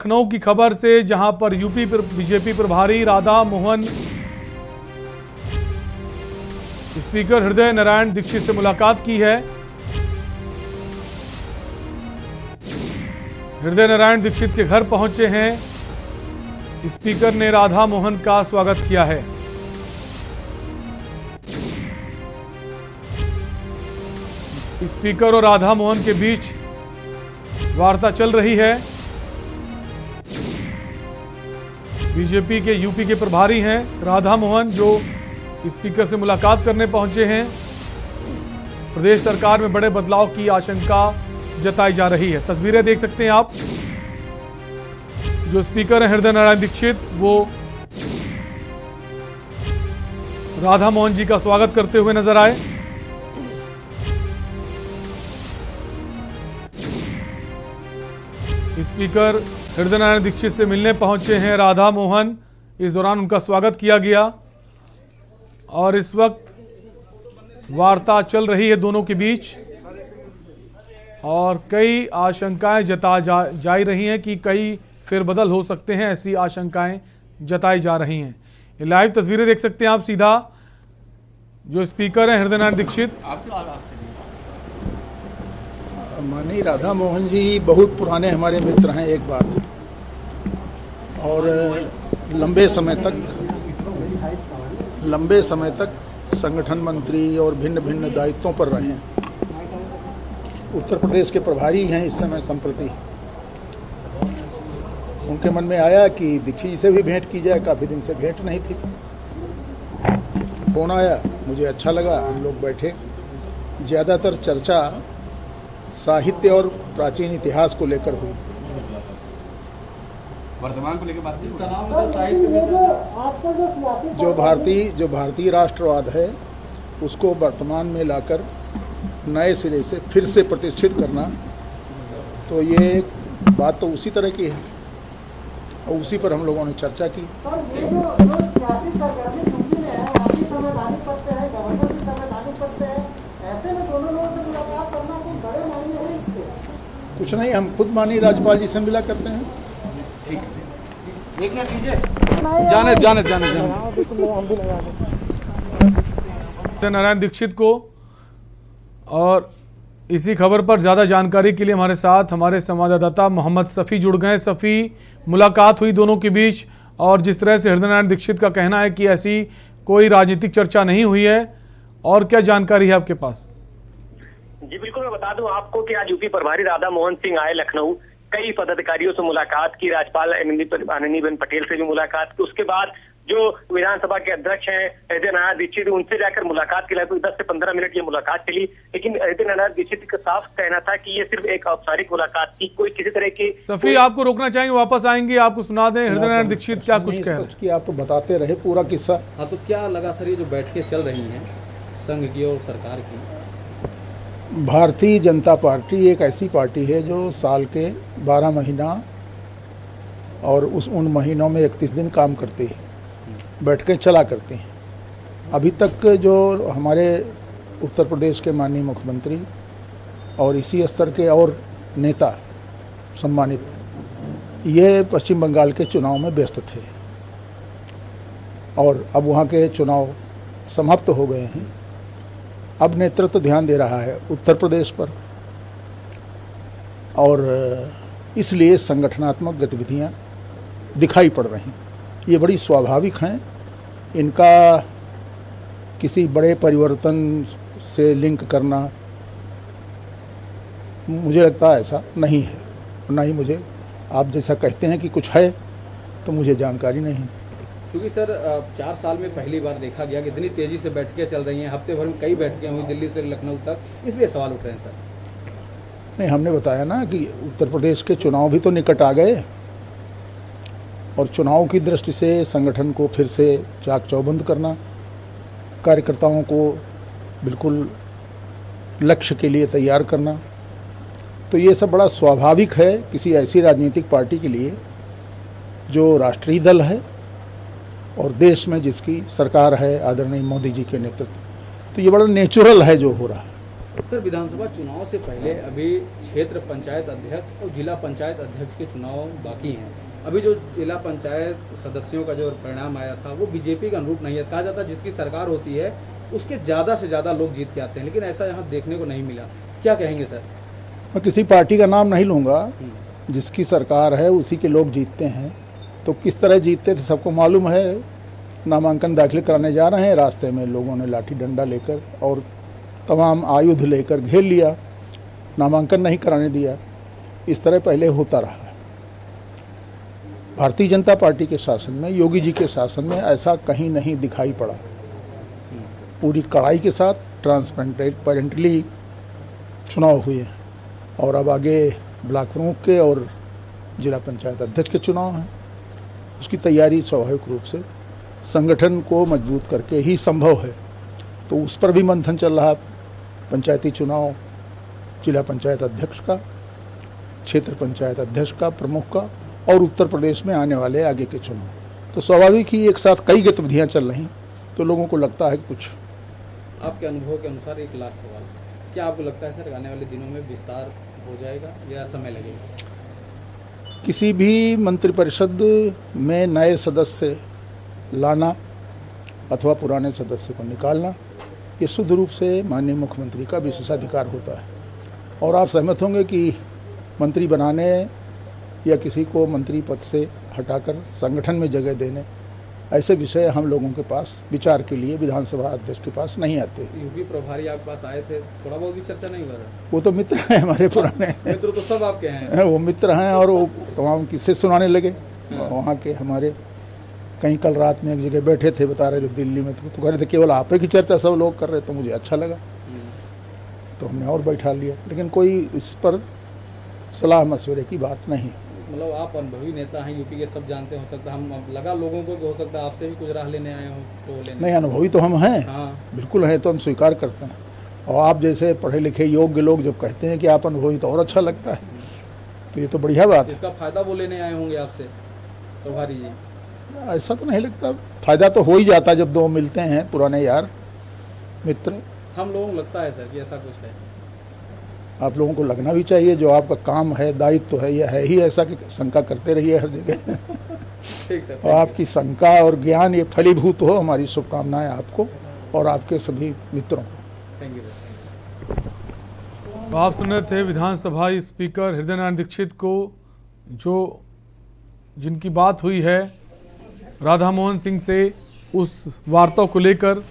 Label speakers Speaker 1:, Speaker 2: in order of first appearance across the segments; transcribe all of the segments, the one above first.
Speaker 1: लखनऊ की खबर से, जहां पर यूपी पर बीजेपी प्रभारी राधा मोहन स्पीकर हृदय नारायण दीक्षित से मुलाकात की है। हृदय नारायण दीक्षित के घर पहुंचे हैं। स्पीकर ने राधा मोहन का स्वागत किया है। स्पीकर और राधा मोहन के बीच वार्ता चल रही है। बीजेपी के यूपी के प्रभारी हैं राधा मोहन, जो स्पीकर से मुलाकात करने पहुंचे हैं। प्रदेश सरकार में बड़े बदलाव की आशंका जताई जा रही है। तस्वीरें देख सकते हैं आप। जो स्पीकर हैं हृदय नारायण दीक्षित, वो राधा मोहन जी का स्वागत करते हुए नजर आए। स्पीकर हृदय नारायण दीक्षित से मिलने पहुंचे हैं राधा मोहन। इस दौरान उनका स्वागत किया गया और इस वक्त वार्ता चल रही है दोनों के बीच और कई आशंकाएं जा रही हैं कि कई फेरबदल हो सकते हैं। ऐसी आशंकाएं जताई जा रही हैं। ये लाइव तस्वीरें देख सकते हैं आप सीधा। जो स्पीकर हैं हृदय नारायण दीक्षित।
Speaker 2: माननीय राधा मोहन जी बहुत पुराने हमारे मित्र हैं एक बात, और लंबे समय तक संगठन मंत्री और भिन्न भिन्न दायित्वों पर रहे हैं। उत्तर प्रदेश के प्रभारी हैं इस समय संप्रति। उनके मन में आया कि दीक्षित जी से भी भेंट की जाए, काफ़ी दिन से भेंट नहीं थी। फोन आया, मुझे अच्छा लगा। हम लोग बैठे। ज़्यादातर चर्चा साहित्य और प्राचीन इतिहास को लेकर हुई।
Speaker 3: वर्तमान को लेकर बात
Speaker 2: जो भारतीय राष्ट्रवाद है उसको वर्तमान में लाकर नए सिरे से फिर से प्रतिष्ठित करना, तो ये बात तो उसी तरह की है और उसी पर हम लोगों ने चर्चा की। कुछ नहीं, हम खुद माननीय राज्यपाल जी से मिला करते हैं।
Speaker 3: जाने
Speaker 1: नारायण दीक्षित को। और इसी खबर पर ज़्यादा जानकारी के लिए हमारे साथ हमारे संवाददाता मोहम्मद सफ़ी जुड़ गए। सफ़ी, मुलाकात हुई दोनों के बीच और जिस तरह से हृदय नारायण दीक्षित का कहना है कि ऐसी कोई राजनीतिक चर्चा नहीं हुई है, और क्या जानकारी है आपके पास?
Speaker 4: जी बिल्कुल, मैं बता दूं आपको कि आज यूपी प्रभारी राधा मोहन सिंह आए लखनऊ। कई पदाधिकारियों से मुलाकात की, राज्यपाल आनंदीबेन पटेल से भी मुलाकात की। उसके बाद जो विधानसभा के अध्यक्ष हैं हृदय नारायण दीक्षित, उनसे जाकर मुलाकात की। लगभग 10 से 15 मिनट ये मुलाकात चली, लेकिन हृदय नारायण दीक्षित का साफ कहना था कि ये सिर्फ एक औपचारिक मुलाकात थी, कोई किसी तरह की।
Speaker 1: सफ़ी, आपको रोकना चाहेंगे, वापस आएंगे, आपको सुना दें हृदय नारायण दीक्षित क्या कुछ कह रहे हैं।
Speaker 2: आप तो बताते रहे पूरा किस्सा।
Speaker 3: हाँ, तो क्या लगा सर ये जो बैठकें चल रही हैं संघ की और सरकार की?
Speaker 2: भारतीय जनता पार्टी एक ऐसी पार्टी है जो साल के 12 महीना और उन महीनों में 31 दिन काम करती है, बैठकें चला करती हैं। अभी तक जो हमारे उत्तर प्रदेश के माननीय मुख्यमंत्री और इसी स्तर के और नेता सम्मानित, ये पश्चिम बंगाल के चुनाव में व्यस्त थे और अब वहाँ के चुनाव समाप्त हो गए हैं। अब नेतृत्व तो ध्यान दे रहा है उत्तर प्रदेश पर, और इसलिए संगठनात्मक गतिविधियां दिखाई पड़ रही। ये बड़ी स्वाभाविक हैं। इनका किसी बड़े परिवर्तन से लिंक करना मुझे लगता है ऐसा नहीं है। ना ही मुझे आप जैसा कहते हैं कि कुछ है, तो मुझे जानकारी नहीं।
Speaker 3: क्योंकि सर 4 साल में पहली बार देखा गया कि इतनी तेजी से बैठकें चल रही हैं। हफ्ते भर में कई बैठकें हुई दिल्ली से लखनऊ तक, इसलिए सवाल उठ रहे हैं सर।
Speaker 2: नहीं, हमने बताया ना कि उत्तर प्रदेश के चुनाव भी तो निकट आ गए और चुनाव की दृष्टि से संगठन को फिर से चाक चौबंद करना, कार्यकर्ताओं को बिल्कुल लक्ष्य के लिए तैयार करना, तो ये सब बड़ा स्वाभाविक है किसी ऐसी राजनीतिक पार्टी के लिए जो राष्ट्रीय दल है और देश में जिसकी सरकार है आदरणीय मोदी जी के नेतृत्व। तो ये बड़ा नेचुरल है जो हो रहा है।
Speaker 3: सर, विधानसभा चुनाव से पहले अभी क्षेत्र पंचायत अध्यक्ष और जिला पंचायत अध्यक्ष के चुनाव बाकी हैं। अभी जो जिला पंचायत सदस्यों का जो परिणाम आया था वो बीजेपी का अनुरूप नहीं है। कहा जाता है जिसकी सरकार होती है उसके ज़्यादा से ज़्यादा लोग जीत के आते हैं, लेकिन ऐसा यहाँ देखने को नहीं मिला। क्या कहेंगे सर?
Speaker 2: मैं किसी पार्टी का नाम नहीं लूँगा, जिसकी सरकार है उसी के लोग जीतते हैं। तो किस तरह जीतते थे सबको मालूम है। नामांकन दाखिल कराने जा रहे हैं, रास्ते में लोगों ने लाठी डंडा लेकर और तमाम आयुध लेकर घेर लिया, नामांकन नहीं कराने दिया। इस तरह पहले होता रहा है। भारतीय जनता पार्टी के शासन में, योगी जी के शासन में ऐसा कहीं नहीं दिखाई पड़ा। पूरी कड़ाई के साथ ट्रांसपेरेंटली चुनाव हुए हैं और अब आगे ब्लॉक प्रमुख के और जिला पंचायत अध्यक्ष के चुनाव हैं। उसकी तैयारी स्वाभाविक रूप से संगठन को मजबूत करके ही संभव है। तो उस पर भी मंथन चल रहा है। पंचायती चुनाव जिला पंचायत अध्यक्ष का, क्षेत्र पंचायत अध्यक्ष का, प्रमुख का और उत्तर प्रदेश में आने वाले आगे के चुनाव। तो स्वाभाविक ही एक साथ कई गतिविधियां चल रही, तो लोगों को लगता है कुछ।
Speaker 3: आपके अनुभव के अनुसार एक लास्ट सवाल, क्या आपको लगता है सर आने वाले दिनों में विस्तार हो जाएगा या समय लगेगा?
Speaker 2: किसी भी मंत्रिपरिषद में नए सदस्य लाना अथवा पुराने सदस्य को निकालना, ये शुद्ध रूप से माननीय मुख्यमंत्री का विशेषाधिकार होता है। और आप सहमत होंगे कि मंत्री बनाने या किसी को मंत्री पद से हटाकर संगठन में जगह देने, ऐसे विषय हम लोगों के पास विचार के लिए विधानसभा अध्यक्ष के पास नहीं आते।
Speaker 3: यूपी प्रभारी आपके पास आए थे, थोड़ा बहुत भी चर्चा नहीं हो रहा?
Speaker 2: वो तो मित्र हैं हमारे पुराने।
Speaker 3: मित्र तो सब आपके हैं।
Speaker 2: वो मित्र हैं और वो तमाम किस्से सुनाने लगे वहाँ के हमारे। कहीं कल रात में एक जगह बैठे थे, बता रहे थे दिल्ली में, तो कह रहे थे केवल आप ही की चर्चा सब लोग कर रहे, तो मुझे अच्छा लगा, तो हमने और बैठा लिया। लेकिन कोई इस पर सलाह मशवरे की बात नहीं।
Speaker 3: मतलब आप अनुभवी नेता हैं, यूपी के सब जानते हो सकता है, हम लगा लोगों को कि हो सकता है आपसे भी कुछ राह लेने आए हों तो लेने।
Speaker 2: नहीं, अनुभवी तो हम हैं।
Speaker 3: हाँ,
Speaker 2: बिल्कुल है, तो हम स्वीकार करते हैं। और आप जैसे पढ़े लिखे योग्य लोग जब कहते हैं कि आप अनुभवी, तो और अच्छा लगता है। तो ये तो बढ़िया बात है।
Speaker 3: इसका फायदा वो लेने आए होंगे आपसे प्रभारी जी?
Speaker 2: ऐसा तो नहीं लगता। फायदा तो हो ही जाता जब दो मिलते हैं पुराने यार मित्र।
Speaker 3: हम लोगों को लगता है सर कि ऐसा कुछ है।
Speaker 2: आप लोगों को लगना भी चाहिए, जो आपका काम है, दायित्व है, यह है ही ऐसा कि शंका करते रहिए हर जगह।
Speaker 3: ठीक सर।
Speaker 2: और आपकी शंका और ज्ञान ये फलीभूत हो। हमारी शुभकामनाएं आपको और आपके सभी मित्रों को।
Speaker 3: Thank you sir.
Speaker 1: आप सुन रहे थे विधानसभा स्पीकर हृदय नारायण दीक्षित को, जो जिनकी बात हुई है राधा मोहन सिंह से, उस वार्ता को लेकर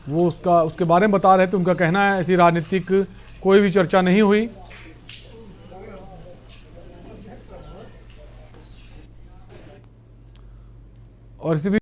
Speaker 1: वो उसके बारे में बता रहे थे। उनका कहना है ऐसी राजनीतिक कोई भी चर्चा नहीं हुई। और इसी